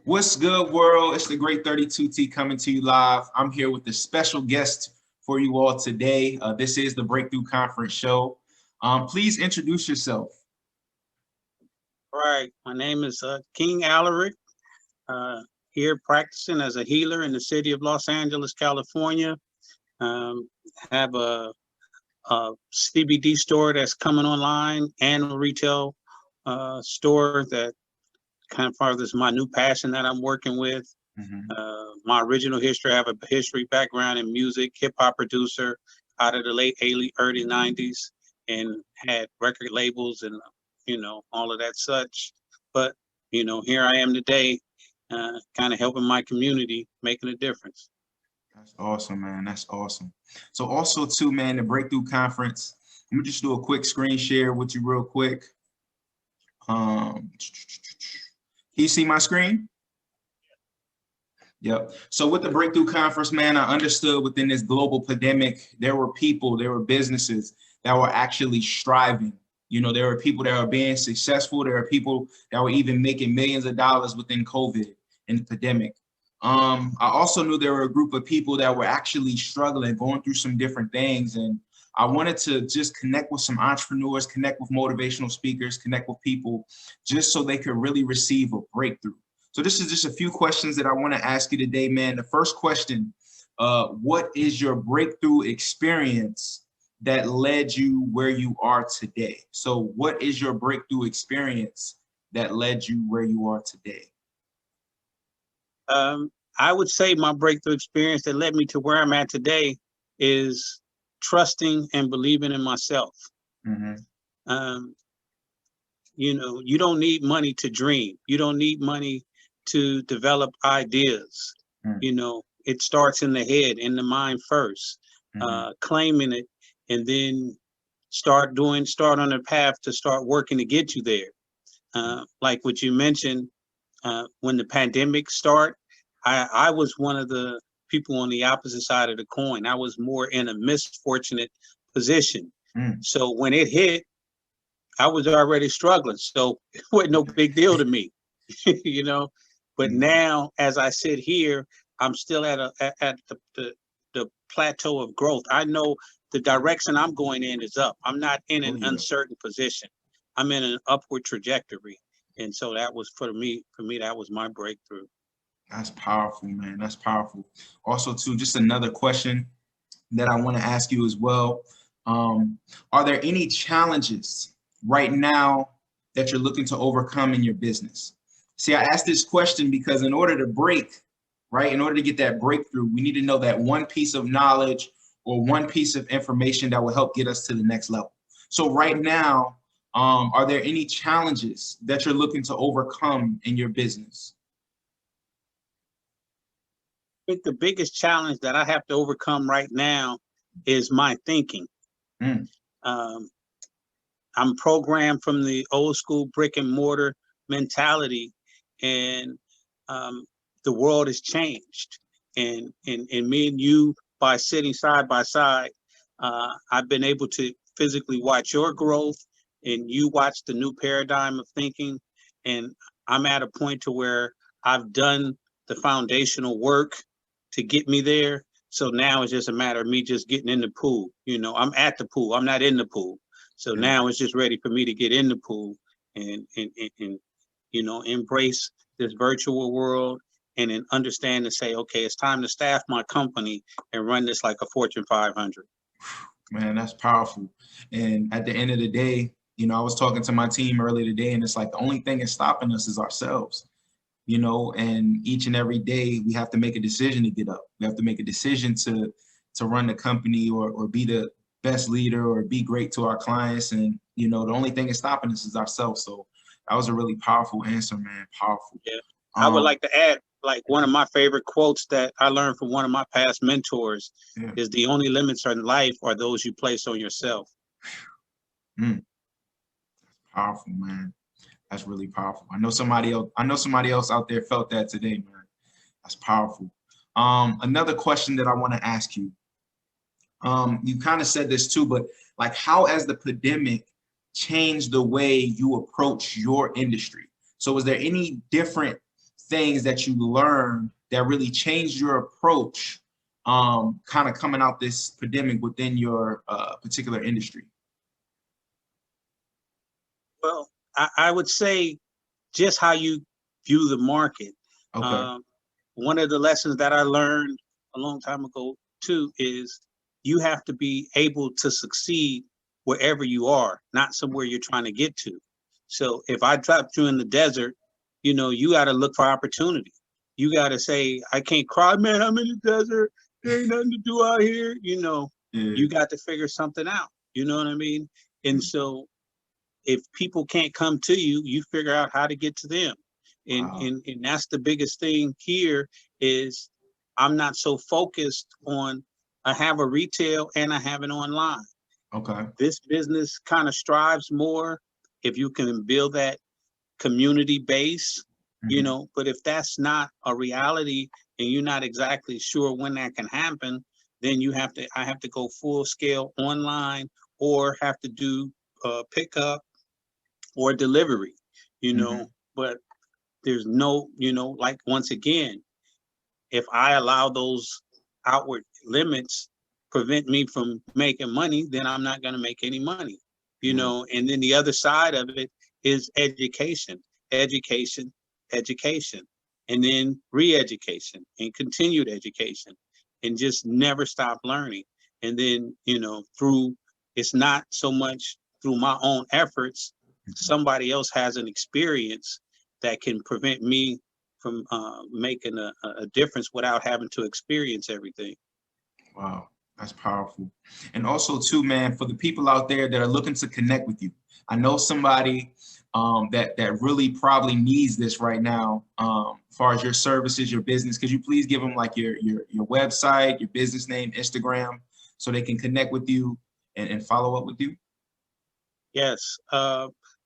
What's good, world? It's the Great 32T coming to you live. I'm here with a special guest for you all today. This is the Breakthrough Conference Show. Please introduce yourself. All right, my name is King Alaric, here practicing as a healer in the city of Los Angeles, California. Have a CBD store that's coming online and a retail store that kind of furthers my new passion that I'm working with. My original history, I have a history background in music, hip hop producer out of the late early 90s, and had record labels and all of that such. But here I am today, kind of helping my community, making a difference. That's awesome, man. That's awesome. So also too, man, the Breakthrough Conference. Let me just do a quick screen share with you real quick. Can you see my screen? Yep. So with the Breakthrough Conference, man, I understood within this global pandemic, there were people, there were businesses that were actually striving. There were people that were being successful. There are people that were even making millions of dollars within COVID and the pandemic. I also knew there were a group of people that were actually struggling, going through some different things. And I wanted to just connect with some entrepreneurs, connect with motivational speakers, connect with people just so they could really receive a breakthrough. So this is just a few questions that I want to ask you today, man. The first question, what is your breakthrough experience that led you where you are today? So what is your breakthrough experience that led you where you are today? I would say my breakthrough experience that led me to where I'm at today is trusting and believing in myself. You don't need money to dream. You don't need money to develop ideas. It starts in the head, in the mind first, claiming it, and then start on the path to start working to get you there. Like what you mentioned, when the pandemic started, I was one of the people on the opposite side of the coin. I was more in a misfortunate position. So when it hit, I was already struggling. So it wasn't no big deal to me, But now, as I sit here, I'm still at the plateau of growth. I know the direction I'm going in is up. I'm not in an uncertain position. I'm in an upward trajectory. And so that was for me, that was my breakthrough. That's powerful, man. That's powerful. Also, too, just another question that I want to ask you as well. Are there any challenges right now that you're looking to overcome in your business? See, I asked this question because in order to break, right, in order to get that breakthrough, we need to know that one piece of knowledge or one piece of information that will help get us to the next level. So right now, are there any challenges that you're looking to overcome in your business? I think the biggest challenge that I have to overcome right now is my thinking. I'm programmed from the old school brick and mortar mentality, and the world has changed. And me and you, by sitting side by side, I've been able to physically watch your growth, and you watch the new paradigm of thinking. And I'm at a point to where I've done the foundational work to get me there. So now it's just a matter of me just getting in the pool. I'm at the pool. I'm not in the pool. So now it's just ready for me to get in the pool and embrace this virtual world and then understand and say, okay, it's time to staff my company and run this like a Fortune 500. Man, that's powerful. And at the end of the day, I was talking to my team earlier today, and it's like the only thing that's stopping us is ourselves. And each and every day we have to make a decision to get up. We have to make a decision to run the company or be the best leader or be great to our clients. And, the only thing that's stopping us is ourselves. So that was a really powerful answer, man. Powerful. Yeah. I would like to add, like, one of my favorite quotes that I learned from one of my past mentors is the only limits in life are those you place on yourself. Powerful, man. That's really powerful. I know somebody else out there felt that today, man. That's powerful. Another question that I want to ask you. You kind of said this too, but like, how has the pandemic changed the way you approach your industry? So was there any different things that you learned that really changed your approach, kind of coming out this pandemic within your particular industry? Well, I would say just how you view the market. Okay. One of the lessons that I learned a long time ago too is you have to be able to succeed wherever you are, not somewhere you're trying to get to. So if I dropped you in the desert, you know, you got to look for opportunity. You got to say, I can't cry, man, I'm in the desert. There ain't nothing to do out here. You know, you got to figure something out. You know what I mean? And so if people can't come to you, you figure out how to get to them. And, Wow. and that's the biggest thing here is I'm not so focused on, I have a retail and I have it online. Okay. This business kind of strives more if you can build that community base, you know, but if that's not a reality and you're not exactly sure when that can happen, then I have to go full scale online or have to do pickup or delivery, you know, but there's no, you know, like once again, if I allow those outward limits prevent me from making money, then I'm not going to make any money, you know. And then the other side of it is education, education, education, and then re-education and continued education, and just never stop learning. And then, you know, it's not so much through my own efforts, somebody else has an experience that can prevent me from making a difference without having to experience everything. Wow, that's powerful. And also too, man, for the people out there that are looking to connect with you, I know somebody that really probably needs this right now, as far as your services, your business. Could you please give them like your website, your business name, Instagram, so they can connect with you and follow up with you? Yes.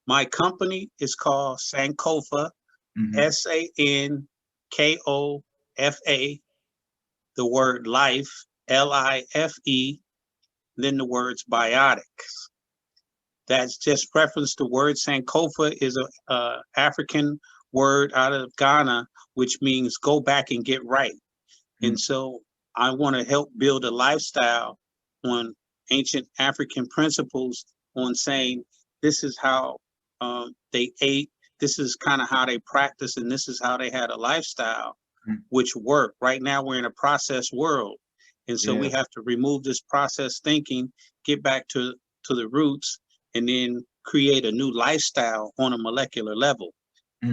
My company is called Sankofa, Sankofa, the word life, Life, then the words Biotics. That's just reference. The word Sankofa is a African word out of Ghana, which means go back and get right. And so I want to help build a lifestyle on ancient African principles, on saying this is how they ate, this is kind of how they practiced, and this is how they had a lifestyle which worked. Right now we're in a process world. And so we have to remove this process thinking, get back to the roots, and then create a new lifestyle on a molecular level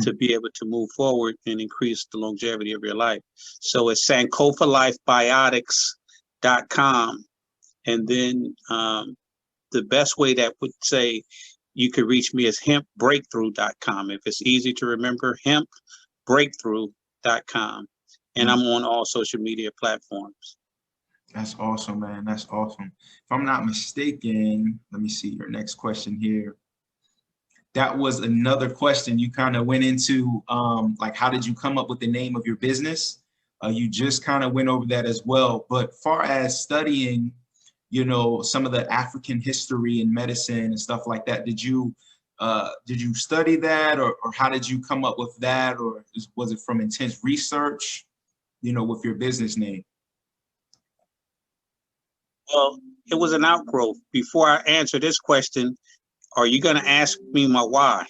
to be able to move forward and increase the longevity of your life. So it's SankofalifeBiotics.com. And then the best way that would say you could reach me is hempbreakthrough.com. If it's easy to remember, hempbreakthrough.com. And I'm on all social media platforms. That's awesome, man. That's awesome. If I'm not mistaken, let me see your next question here. That was another question you kind of went into, like, how did you come up with the name of your business? You just kind of went over that as well. But far as studying, you know, some of the African history and medicine and stuff like that, did you study that, or how did you come up with that? Or was it from intense research, you know, with your business name? Well, it was an outgrowth. Before I answer this question, are you going to ask me my why?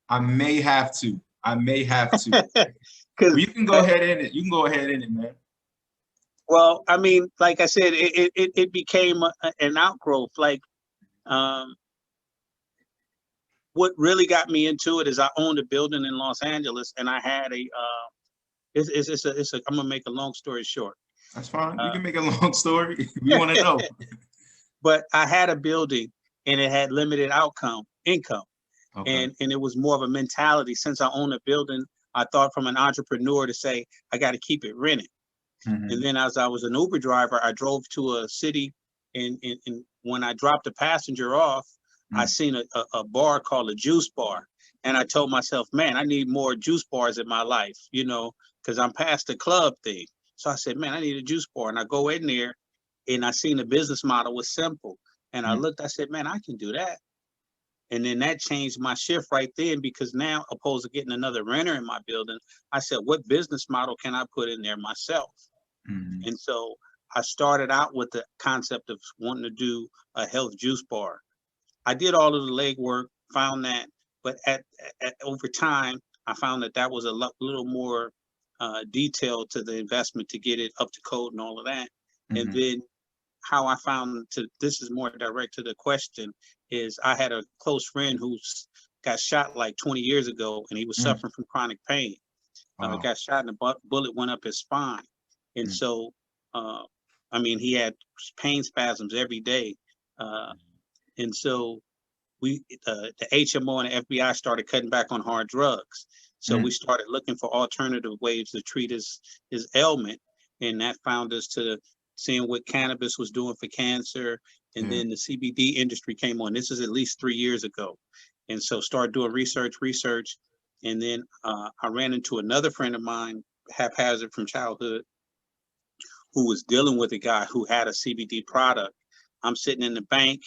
I may have to. I may have to. Well, you can go ahead in it. You can go ahead in it, man. Well, I mean, like I said, it became an outgrowth. Like, what really got me into it is I owned a building in Los Angeles, and I had I'm gonna make a long story short. That's fine. You can make a long story. We want to know. But I had a building, and it had limited income. Okay. And it was more of a mentality. Since I own a building, I thought from an entrepreneur to say, I got to keep it rented. And then as I was an Uber driver, I drove to a city, and when I dropped a passenger off, I seen a bar called a juice bar. And I told myself, man, I need more juice bars in my life, you know, because I'm past the club thing. So I said, man, I need a juice bar. And I go in there, and I seen the business model was simple. And I looked, I said, man, I can do that. And then that changed my shift right then, because now, opposed to getting another renter in my building, I said, what business model can I put in there myself? Mm-hmm. And so I started out with the concept of wanting to do a health juice bar. I did all of the legwork, found that, but over time, I found that was a little more detailed to the investment to get it up to code and all of that. Mm-hmm. And then how I found this is more direct to the question, is I had a close friend who's got shot like 20 years ago, and he was suffering from chronic pain. Wow. Got shot and a bullet went up his spine. And so, I mean, he had pain spasms every day. And so the HMO and the FBI started cutting back on hard drugs. So we started looking for alternative ways to treat his ailment. And that found us to seeing what cannabis was doing for cancer. And then the CBD industry came on. This is at least 3 years ago. And so started doing research. And then I ran into another friend of mine, haphazard from childhood, who was dealing with a guy who had a CBD product. I'm sitting in the bank.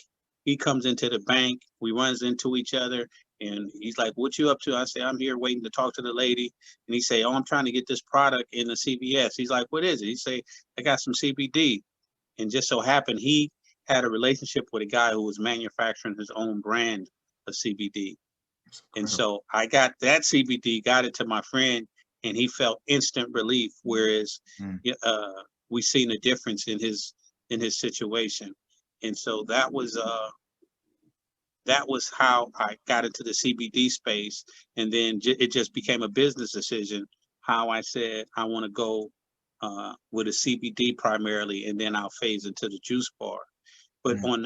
He comes into the bank. We runs into each other, and he's like, "What you up to?" I say, "I'm here waiting to talk to the lady." And he say, "Oh, I'm trying to get this product in the CVS." He's like, "What is it?" He say, "I got some CBD." And just so happened he had a relationship with a guy who was manufacturing his own brand of CBD. And so I got that CBD, got it to my friend, and he felt instant relief. Whereas we seen a difference in his situation. And so that was how I got into the CBD space. And then it just became a business decision, how I said I want to go with a CBD primarily, and then I'll phase into the juice bar. But on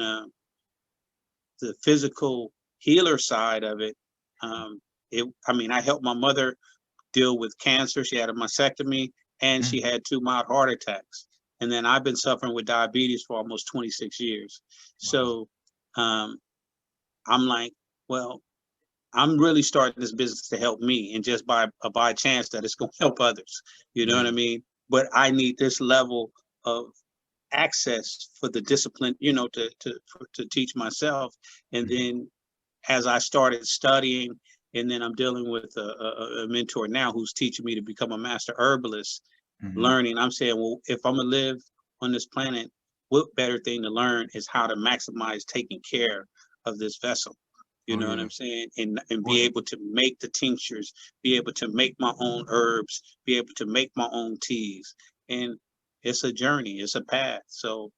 the physical healer side of it, I helped my mother deal with cancer. She had a mastectomy, and she had 2 mild heart attacks. And then I've been suffering with diabetes for almost 26 years. So I'm like, well, I'm really starting this business to help me, and just by chance that it's going to help others. You know what I mean? But I need this level of access for the discipline, to teach myself. And then as I started studying, and then I'm dealing with a mentor now who's teaching me to become a master herbalist, learning, I'm saying, well, if I'm gonna live on this planet, what better thing to learn is how to maximize taking care of this vessel. You know what I'm saying? And be able to make the tinctures, be able to make my own herbs, be able to make my own teas. And it's a journey, it's a path. So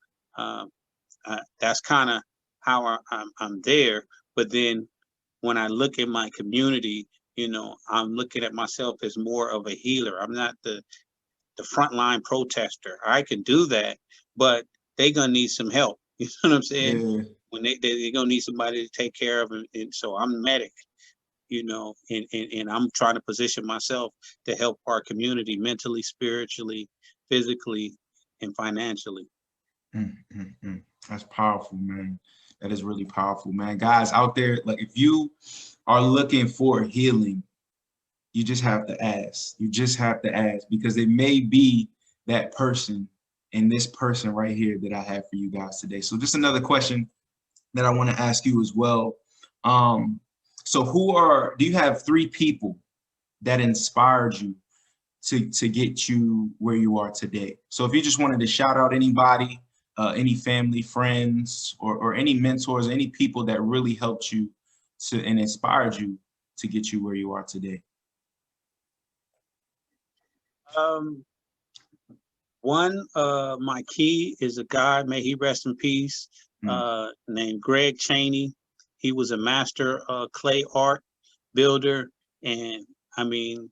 that's kind of how I'm there. But then when I look at my community, I'm looking at myself as more of a healer. I'm not the frontline protester. I can do that, but they're gonna need some help. You know what I'm saying? Yeah. When they're gonna need somebody to take care of them. And so I'm a medic, and I'm trying to position myself to help our community mentally, spiritually, physically, and financially. That's powerful, man. That is really powerful, man. Guys out there, like, if you are looking for healing, you just have to ask. You just have to ask, because it may be that person and this person right here that I have for you guys today. So just another question that I want to ask you as well. So do you have 3 people that inspired you to get you where you are today? So if you just wanted to shout out anybody, any family, friends, or any mentors, any people that really helped you and inspired you to get you where you are today. One, my key is a guy, may he rest in peace, named Greg Cheney. He was a master clay art builder. And I mean,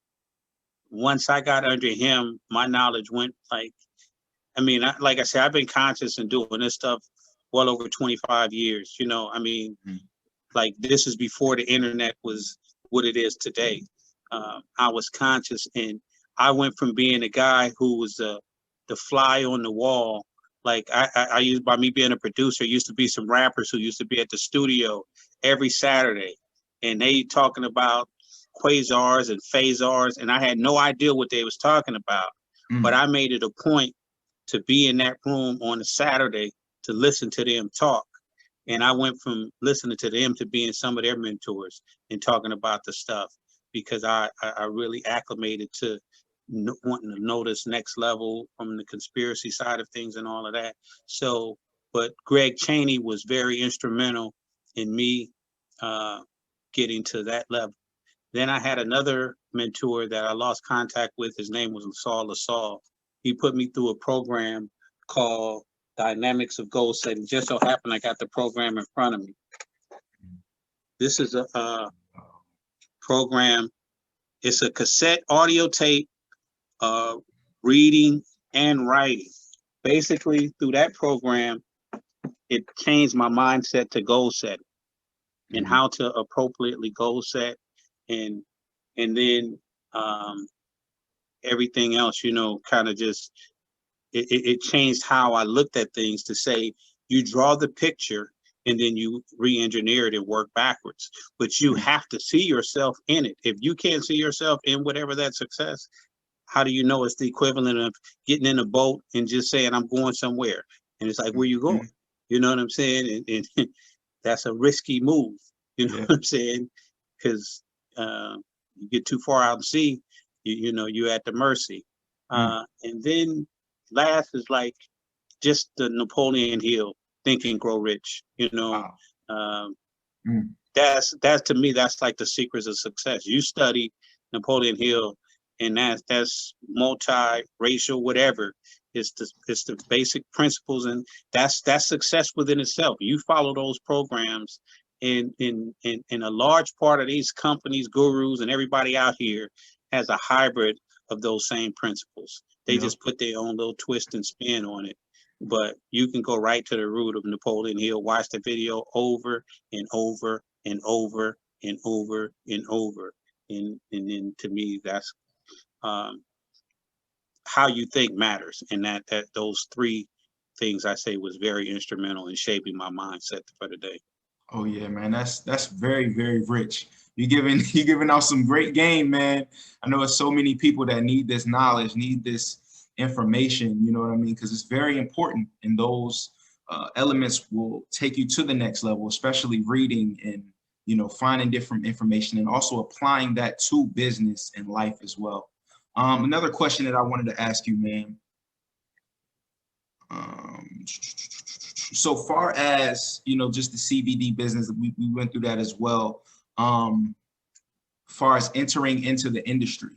once I got under him, my knowledge went like I said, I've been conscious and doing this stuff well over 25 years. Like, this is before the internet was what it is today. I was conscious, and I went from being a guy who was the fly on the wall. Like, I used, by me being a producer, used to be some rappers who used to be at the studio every Saturday, and they talking about quasars and phasars, and I had no idea what they was talking about. But I made it a point to be in that room on a Saturday to listen to them talk. And I went from listening to them to being some of their mentors and talking about the stuff, because I really acclimated to wanting to know this next level from the conspiracy side of things and all of that. So, but Greg Chaney was very instrumental in me getting to that level. Then I had another mentor that I lost contact with. His name was Saul LaSalle. He put me through a program called Dynamics of Goal Setting. Just so happened I got the program in front of me. This is a program. It's a cassette audio tape, reading and writing. Basically, through that program, it changed my mindset to goal setting and how to appropriately goal set, and then everything else, you know, kind of just it changed how I looked at things, to say you draw the picture and then you re-engineer it and work backwards. But you have to see yourself in it. If you can't see yourself in whatever that success, how do you know it's the equivalent of getting in a boat and just saying, I'm going somewhere? And it's like, where you going? You know what I'm saying? And that's a risky move. You know what I'm saying? Because you get too far out to sea, you know, you're at the mercy. And then last is like just the Napoleon Hill, Think and Grow Rich. You know, that's to me, that's like the secrets of success. You study Napoleon Hill, and that's multi-racial, whatever. It's the basic principles, and that's success within itself. You follow those programs, and a large part of these companies, gurus, and everybody out here has a hybrid of those same principles. They just put their own little twist and spin on it. But you can go right to the root of Napoleon Hill, watch the video over and over and over and over and over. And then to me, that's how you think matters. And that those three things I say was very instrumental in shaping my mindset for the day. Oh yeah, man, that's very, very rich. You're giving out some great game, man. I know there's so many people that need this knowledge, need this information, you know what I mean? Because it's very important, and those elements will take you to the next level, especially reading and, you know, finding different information and also applying that to business and life as well. Another question that I wanted to ask you, man. So far as, you know, just the CBD business, we went through that as well. Far as entering into the industry.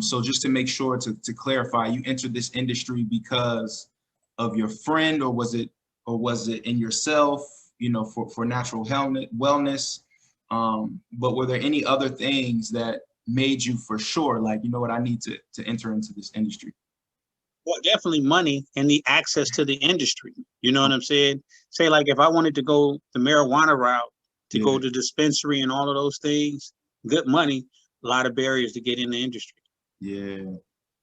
So just to make sure to clarify, you entered this industry because of your friend, or was it in yourself, you know, for natural wellness? But were there any other things that made you for sure, like, you know what, I need to enter into this industry? Well, definitely money and the access to the industry. You know what I'm saying? Say, like, if I wanted to go the marijuana route, to go to dispensary and all of those things, good money, a lot of barriers to get in the industry. Yeah.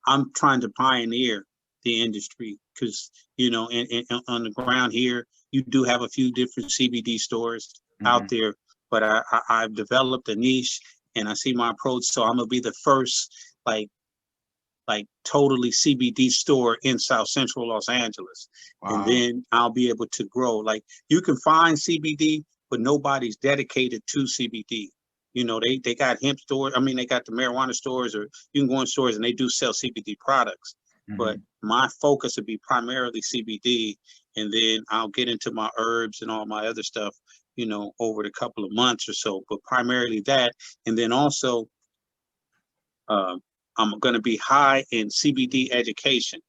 I'm trying to pioneer the industry because, you know, and on the ground here, you do have a few different CBD stores out there, but I've developed a niche, and I see my approach. So I'm gonna be the first, like totally CBD store in South Central Los Angeles. Wow. And then I'll be able to grow. Like, you can find CBD, but nobody's dedicated to CBD. You know, they got hemp stores. I mean, they got the marijuana stores, or you can go in stores and they do sell CBD products. But my focus would be primarily CBD, and then I'll get into my herbs and all my other stuff, you know, over the couple of months or so. But primarily that, and then also I'm going to be high in CBD education,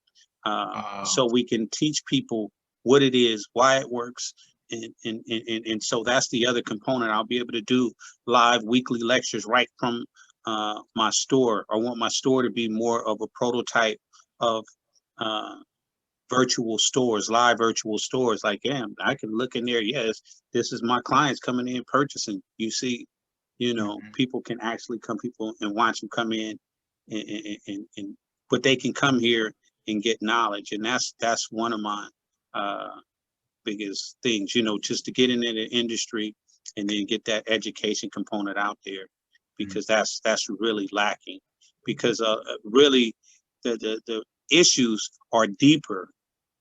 so we can teach people what it is, why it works, and so that's the other component. I'll be able to do live weekly lectures right from my store. I want my store to be more of a prototype of virtual stores, live virtual stores. Like, damn, I can look in there. Yes, this is my clients coming in purchasing. You see, you know, people can actually come, people and watch them come in, and but they can come here and get knowledge, and that's one of my biggest things, you know, just to get into the industry and then get that education component out there, because that's really lacking, because really the issues are deeper,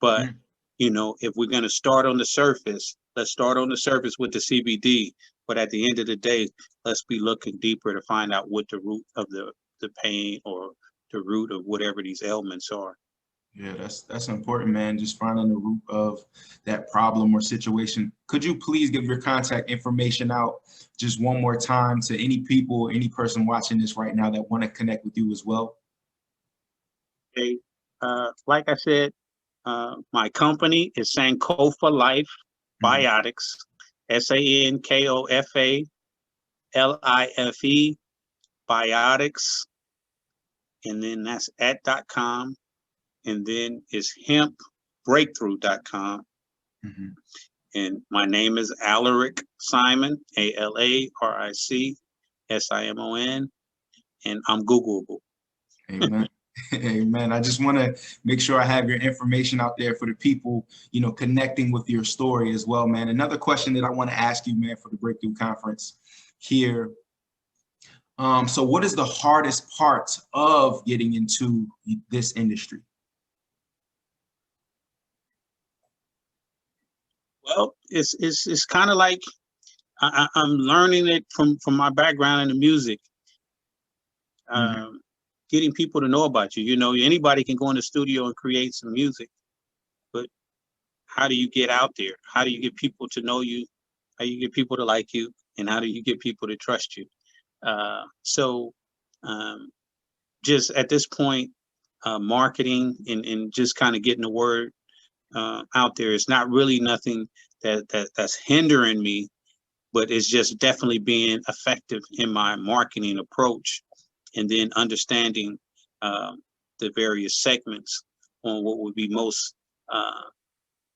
but you know, if we're going to start on the surface, let's start on the surface with the CBD. But at the end of the day, let's be looking deeper to find out what the root of the pain or the root of whatever these ailments are. Yeah, that's important, man. Just finding the root of that problem or situation. Could you please give your contact information out just one more time to any people, any person watching this right now that want to connect with you as well? Okay. Like I said, my company is Sankofa Life Biotics, SANKOFA LIFE Biotics, and then that's @.com, and then it's hempbreakthrough.com. And my name is Alaric Simon, ALARIC SIMON, and I'm Googleable. Amen. Amen. I just want to make sure I have your information out there for the people, you know, connecting with your story as well, man. Another question that I want to ask you, man, for the Breakthrough Conference here. So what is the hardest part of getting into this industry? Well, it's kind of like I'm learning it from my background in the music. Getting people to know about you. You know, anybody can go in the studio and create some music, but how do you get out there? How do you get people to know you? How do you get people to like you? And how do you get people to trust you? So just at this point, marketing and just kind of getting the word out there. It's not really nothing that's hindering me, but it's just definitely being effective in my marketing approach, and then understanding the various segments on what would be most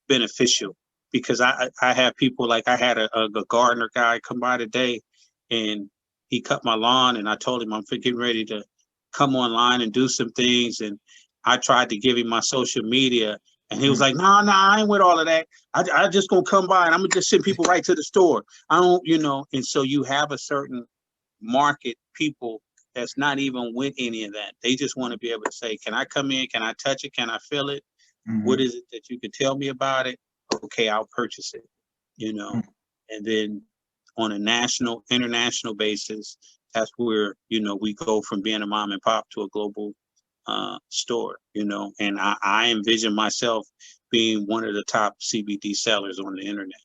beneficial. Because I have people, like I had a gardener guy come by today, and he cut my lawn, and I told him I'm getting ready to come online and do some things, and I tried to give him my social media, and he was like, "No, I ain't with all of that. I just gonna come by and I'm gonna just send people right to the store. I don't, you know." And so you have a certain market people that's not even with any of that. They just want to be able to say, "Can I come in? Can I touch it? Can I feel it? What is it that you could tell me about it? Okay, I'll purchase it." You know, and then on a national, international basis, that's where, you know, we go from being a mom and pop to a global store, you know, and I envision myself being one of the top CBD sellers on the internet.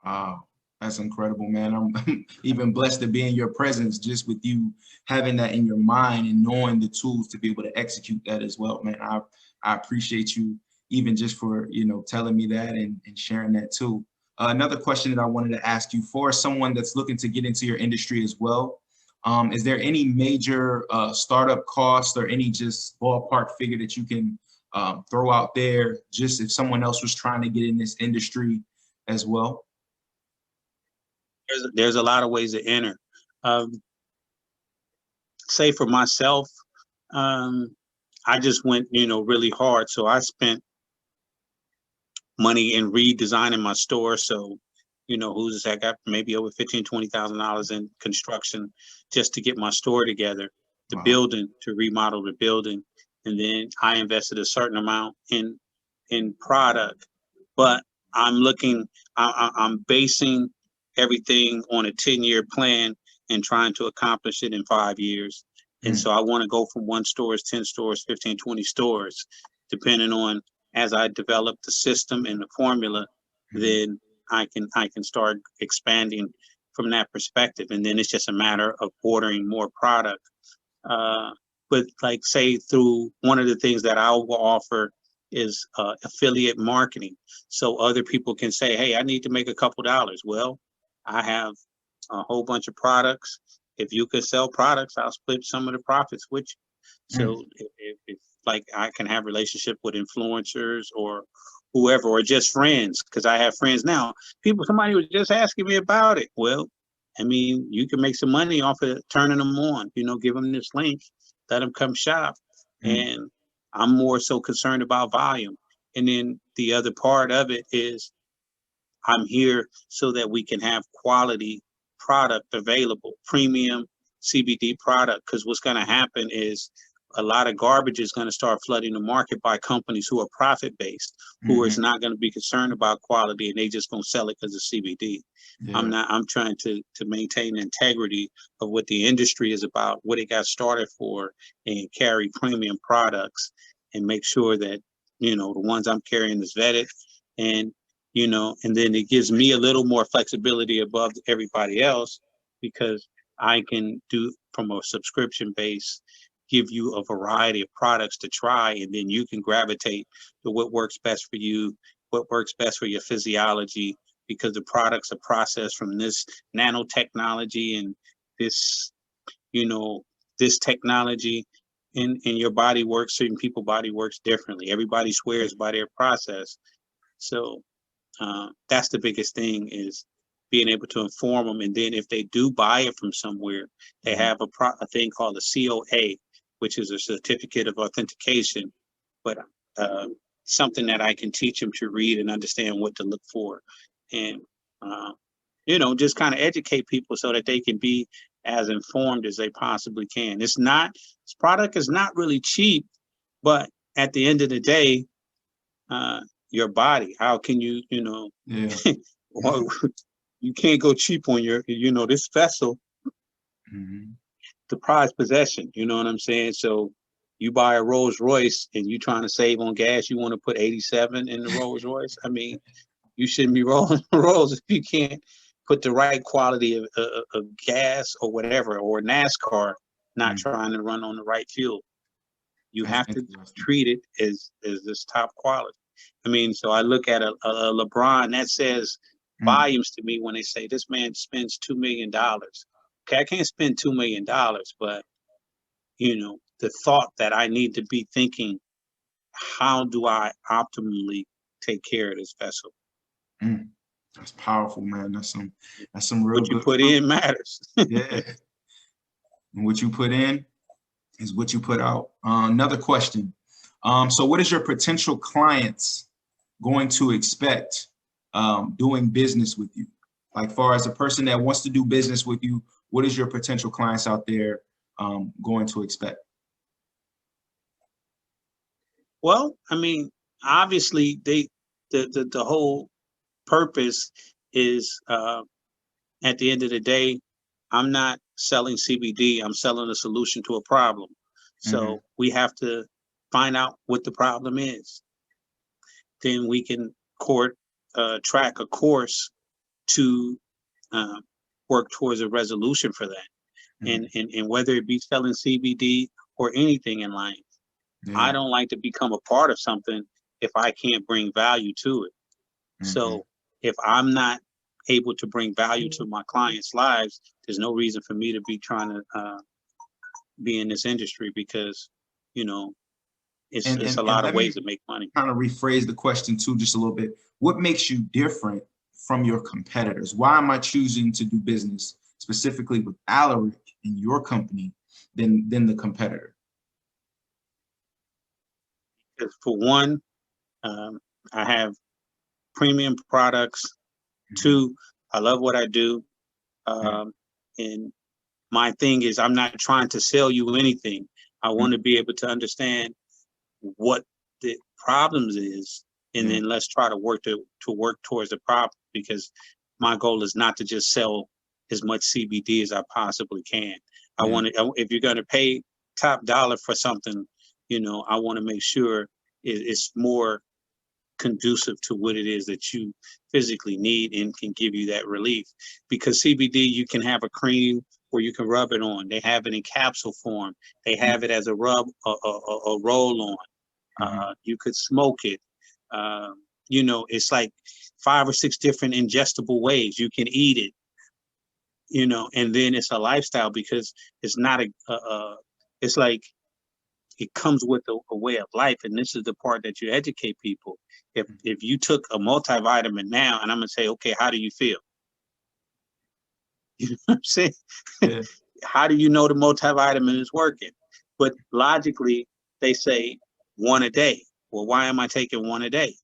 Wow, that's incredible, man. I'm even blessed to be in your presence, just with you having that in your mind and knowing the tools to be able to execute that as well, man. I appreciate you even just for, you know, telling me that and sharing that too. Another question that I wanted to ask you, for someone that's looking to get into your industry as well, is there any major startup cost or any just ballpark figure that you can throw out there, just if someone else was trying to get in this industry as well? There's a lot of ways to enter. Say for myself, I just went, you know, really hard. So I spent money in redesigning my store. So, you know, who's that? I got maybe over $15,000-$20,000 in construction just to get my store together, the building, to remodel the building. And then I invested a certain amount in product. But I'm basing everything on a 10-year plan and trying to accomplish it in 5 years. And so I want to go from 1 stores, 10 stores, 15, 20 stores, depending on, as I develop the system and the formula, then I can start expanding from that perspective. And then it's just a matter of ordering more product. But like, say, through one of the things that I will offer is affiliate marketing. So other people can say, "Hey, I need to make a couple dollars." Well, I have a whole bunch of products. If you could sell products, I'll split some of the profits with you. So if like, I can have relationship with influencers or whoever, or just friends, because I have friends now. Somebody was just asking me about it. Well, I mean, you can make some money off of turning them on, you know, give them this link, let them come shop. And I'm more so concerned about volume. And then the other part of it is I'm here so that we can have quality product available, premium CBD product. Because what's going to happen is a lot of garbage is going to start flooding the market by companies who are profit-based, who is not going to be concerned about quality, and they just going to sell it because of CBD. Yeah. I'm trying to maintain the integrity of what the industry is about, what it got started for, and carry premium products and make sure that, you know, the ones I'm carrying is vetted, and, you know, and then it gives me a little more flexibility above everybody else, because I can do from a subscription base, give you a variety of products to try, and then you can gravitate to what works best for you, what works best for your physiology, because the products are processed from this nanotechnology and this, you know, this technology, and your body works, certain people's body works differently. Everybody swears by their process. So that's the biggest thing, is being able to inform them. And then if they do buy it from somewhere, they have a thing called a COA, which is a certificate of authentication, but something that I can teach them to read and understand what to look for. And, you know, just kind of educate people so that they can be as informed as they possibly can. This product is not really cheap, but at the end of the day, your body, how can you, you know, well, you can't go cheap on your, you know, this vessel, the prized possession, you know what I'm saying? So you buy a Rolls Royce and you trying to save on gas, you want to put 87 in the Rolls Royce. I mean, you shouldn't be rolling Rolls if you can't put the right quality of gas or whatever, or NASCAR, not trying to run on the right fuel. You have to treat it as this top quality. I mean, so I look at a LeBron, that says volumes to me when they say this man spends $2 million. Okay, I can't spend $2 million, but, you know, the thought that I need to be thinking, how do I optimally take care of this vessel? That's powerful, man. That's some real what you put in matters. Yeah. And what you put in is what you put out. Another question. So what is your potential clients going to expect doing business with you? Like, far as a person that wants to do business with you, what is your potential clients out there going to expect? Well, I mean, obviously the whole purpose is, at the end of the day, I'm not selling CBD, I'm selling a solution to a problem. So we have to find out what the problem is. Then we can track a course to work towards a resolution for that. And whether it be selling CBD or anything in life, I don't like to become a part of something if I can't bring value to it. So if I'm not able to bring value to my clients' lives, there's no reason for me to be trying to be in this industry, because, you know, it's a lot of ways to make money. Kind of rephrase the question too, just a little bit. What makes you different from your competitors? Why am I choosing to do business specifically with Alaric in your company than the competitor? Because for one, I have premium products. Two, I love what I do. And my thing is, I'm not trying to sell you anything. I want to be able to understand what the problems is, and then let's try to work towards the problem, because my goal is not to just sell as much CBD as I possibly can. I want to, if you're going to pay top dollar for something, you know, I want to make sure it's more conducive to what it is that you physically need and can give you that relief. Because CBD, you can have a cream where you can rub it on. They have it in capsule form. They have it as a rub, a roll on. You could smoke it. You know, it's like 5 or 6 different ingestible ways you can eat it. You know, and then it's a lifestyle, because it's not it's like, it comes with a way of life. And this is the part that you educate people. If you took a multivitamin now, and I'm gonna say, okay, how do you feel? You know what I'm saying? Yeah. How do you know the multivitamin is working? But logically, they say 1 a day. Well, why am I taking 1 a day?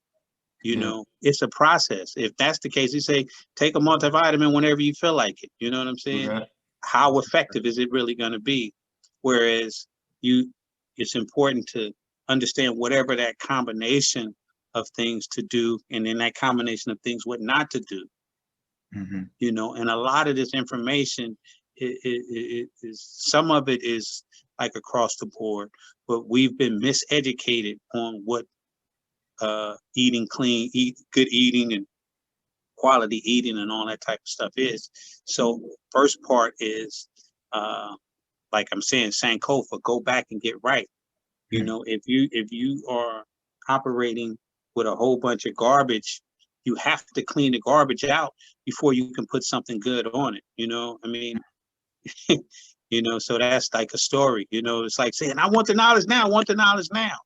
You know, it's a process. If that's the case, you say, take a multivitamin whenever you feel like it. You know what I'm saying? How effective is it really going to be? Whereas you it's important to understand whatever that combination of things to do, and then that combination of things what not to do. You know, and a lot of this information is some of it is like across the board, but we've been miseducated on what eating clean, good eating and quality eating and all that type of stuff is. So first part is like I'm saying, Sankofa, go back and get right. You know, if you are operating with a whole bunch of garbage, you have to clean the garbage out before you can put something good on it. You know, I mean, you know, so that's like a story. You know, it's like saying, I want the knowledge now, I want the knowledge now.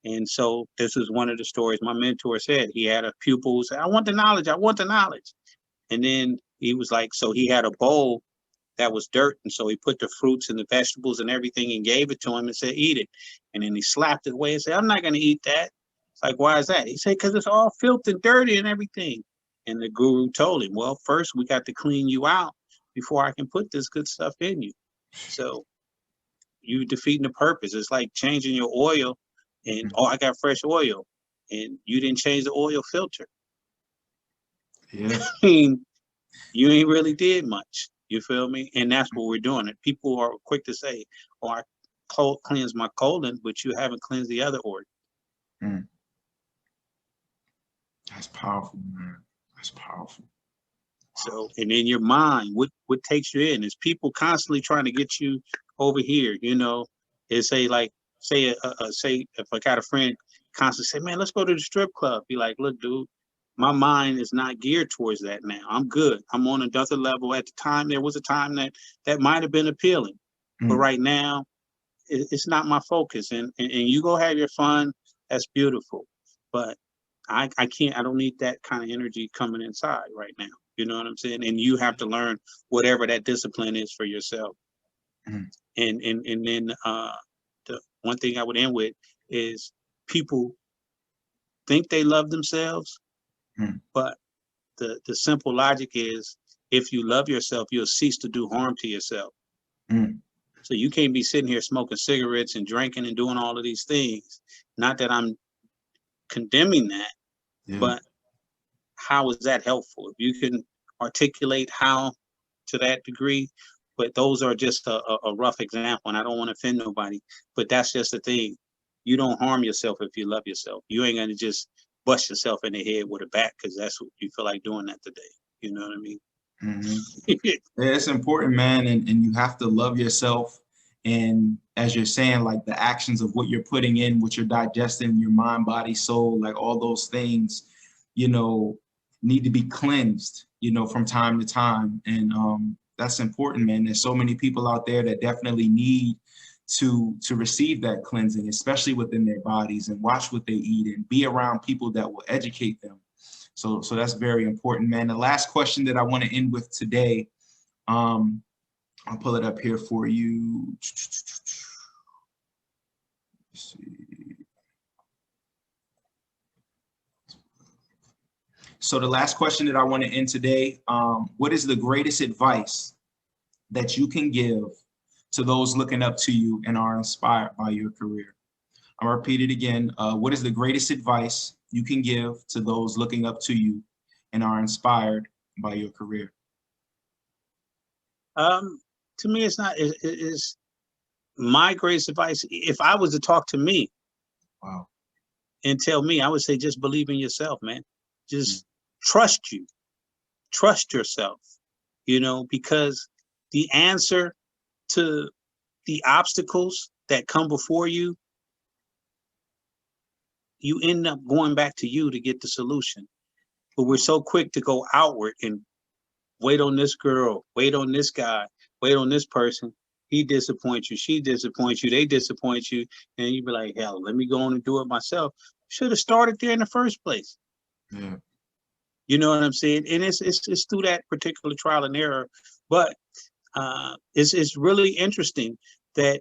And so this is one of the stories my mentor said. He had a pupil who said, I want the knowledge, I want the knowledge. And then he was like, so he had a bowl that was dirt. And so he put the fruits and the vegetables and everything and gave it to him and said, eat it. And then he slapped it away and said, I'm not going to eat that. It's like, why is that? He said, because it's all filth and dirty and everything. And the guru told him, well, first we got to clean you out before I can put this good stuff in you. So you defeating the purpose. It's like changing your oil and, oh, I got fresh oil. And you didn't change the oil filter. Yeah. I mean, you ain't really did much. You feel me? And that's what we're doing. And people are quick to say, oh, I cleanse my colon, but you haven't cleansed the other organ. That's powerful, man. That's powerful. So, and then your mind, what takes you in is people constantly trying to get you over here, you know, is say like, say if I got a friend constantly say, man, let's go to the strip club. Be like, look, dude, my mind is not geared towards that now. I'm good. I'm on another level. At the time, there was a time that might have been appealing, but right now, it's not my focus. And you go have your fun. That's beautiful, but I can't. I don't need that kind of energy coming inside right now. You know what I'm saying? And you have to learn whatever that discipline is for yourself. And then the one thing I would end with is people think they love themselves, but the simple logic is if you love yourself, you'll cease to do harm to yourself. So you can't be sitting here smoking cigarettes and drinking and doing all of these things. Not that I'm condemning that, but how is that helpful? If you can articulate how to that degree, but those are just a rough example, and I don't want to offend nobody, but that's just the thing. You don't harm yourself if you love yourself. You ain't gonna just bust yourself in the head with a bat because that's what you feel like doing that today. You know what I mean? Yeah, it's important, man, and you have to love yourself. And as you're saying, like the actions of what you're putting in, what you're digesting, your mind, body, soul, like all those things, you know, need to be cleansed, you know, from time to time. And that's important, man. There's so many people out there that definitely need to receive that cleansing, especially within their bodies, and watch what they eat and be around people that will educate them. So that's very important, man. The last question that I want to end with today, I'll pull it up here for you. Let's see. So the last question that I want to end today, what is the greatest advice that you can give to those looking up to you and are inspired by your career? I'll repeat it again. What is the greatest advice you can give to those looking up to you and are inspired by your career? To me, it's not. It's my greatest advice. If I was to talk to me, wow, and tell me, I would say just believe in yourself, man. Just trust you, trust yourself. You know, because the answer to the obstacles that come before you, you end up going back to you to get the solution. But we're so quick to go outward and wait on this girl, wait on this guy, wait on this person. He disappoints you, she disappoints you, they disappoint you, and you be like, hell, let me go on and do it myself. Should have started there in the first place. Yeah. You know what I'm saying? And it's through that particular trial and error. But it's really interesting that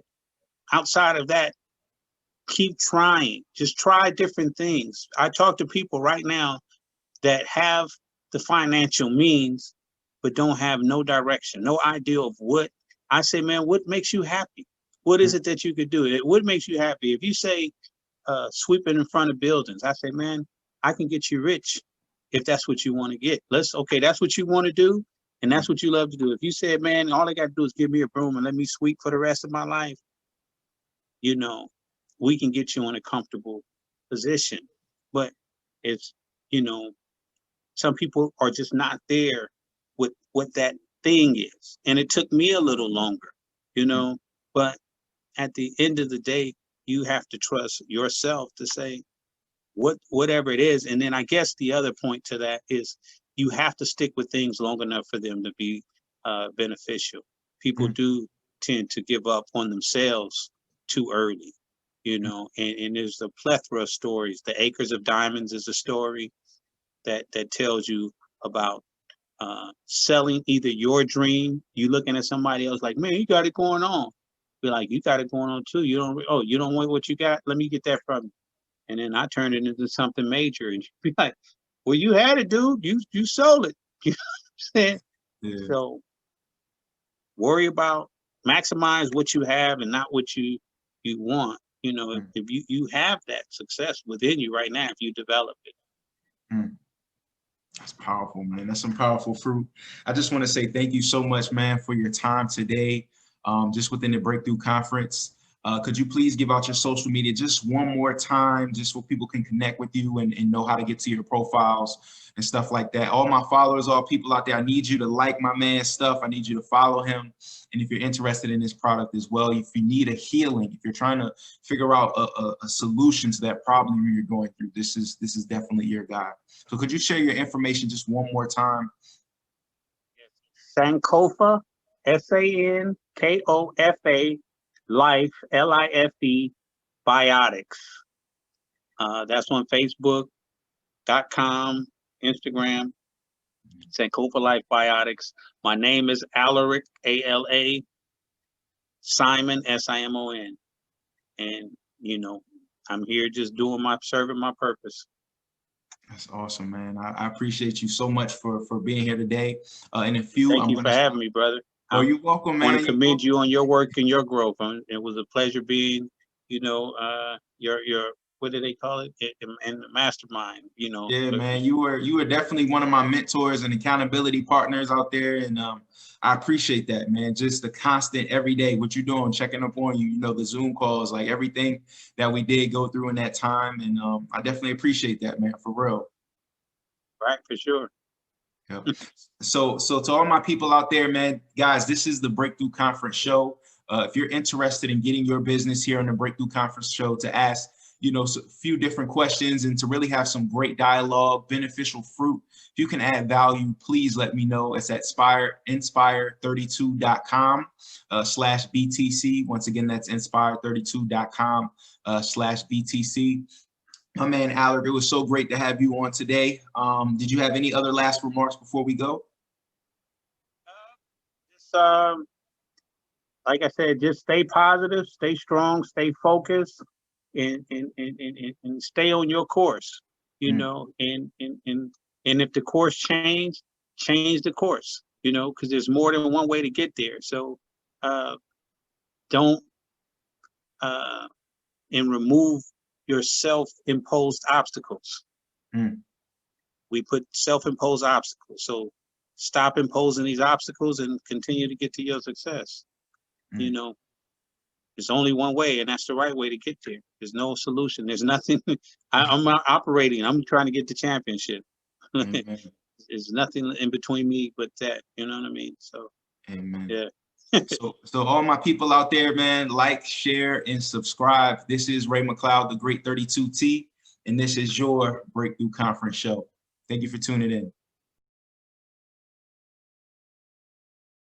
outside of that, keep trying. Just try different things. I talk to people right now that have the financial means, but don't have no direction, no idea of what. I say, man, what makes you happy? What is it that you could do? What makes you happy? If you say sweeping in front of buildings, I say, man, I can get you rich if that's what you want to get. Okay, that's what you want to do, and that's what you love to do. If you said, man, all I got to do is give me a broom and let me sweep for the rest of my life, you know, we can get you in a comfortable position. But it's, you know, some people are just not there with what that thing is. And it took me a little longer, you know, but at the end of the day, you have to trust yourself to say whatever it is. And then I guess the other point to that is you have to stick with things long enough for them to be beneficial. People do tend to give up on themselves too early, you know, and there's a plethora of stories. The Acres of Diamonds is a story that tells you about selling either your dream, you looking at somebody else like, man, you got it going on. Be like, you got it going on too. You don't want what you got? Let me get that from you. And then I turned it into something major. And you'd be like, well, you had it, dude. You sold it. You know what I'm saying? Yeah. So worry about maximize what you have and not what you want. You know, if you have that success within you right now, if you develop it. That's powerful, man. That's some powerful fruit. I just want to say thank you so much, man, for your time today, just within the Breakthrough Conference. Could you please give out your social media just one more time, just so people can connect with you and know how to get to your profiles and stuff like that? All my followers, all people out there, I need you to like my man's stuff. I need you to follow him. And if you're interested in this product as well, if you need a healing, if you're trying to figure out a solution to that problem you're going through, this is definitely your guy. So could you share your information just one more time? Sankofa, Sankofa, Life, Life, Biotics. That's on Facebook.com, Instagram, Sankofa Life Biotics. My name is Alaric, A-L-A, Simon, S-I-M-O-N. And, you know, I'm here just serving my purpose. That's awesome, man. I appreciate you so much for being here today. Thank you for having me, brother. Oh, you're welcome, man. I want to commend you on your work and your growth. It was a pleasure being, you know, your what do they call it? And the mastermind, you know. Yeah, man. You were definitely one of my mentors and accountability partners out there, and I appreciate that, man. Just the constant every day, what you're doing, checking up on you, you know, the Zoom calls, like everything that we did go through in that time, and I definitely appreciate that, man, for real. Right, for sure. Yep. So to all my people out there, man, guys, this is the Breakthrough Conference Show. If you're interested in getting your business here on the Breakthrough Conference Show to ask, you know, a few different questions and to really have some great dialogue, beneficial fruit, if you can add value, please let me know. It's at inspire32.com/BTC. Once again, that's inspire32.com/BTC. My man, Alaric, it was so great to have you on today. Did you have any other last remarks before we go? Like I said, just stay positive, stay strong, stay focused, and stay on your course. You know, and if the course change the course. You know, because there's more than one way to get there. So don't and remove your self-imposed obstacles. We put self-imposed obstacles. So stop imposing these obstacles and continue to get to your success. You know, there's only one way, and that's the right way to get there. There's no solution. There's nothing. I'm not operating. I'm trying to get the championship. There's nothing in between me but that. You know what I mean? So, amen. Yeah. So all my people out there, man, like, share, and subscribe. This is Ray McLeod, the Great 32T, and this is your Breakthrough Conference Show. Thank you for tuning in.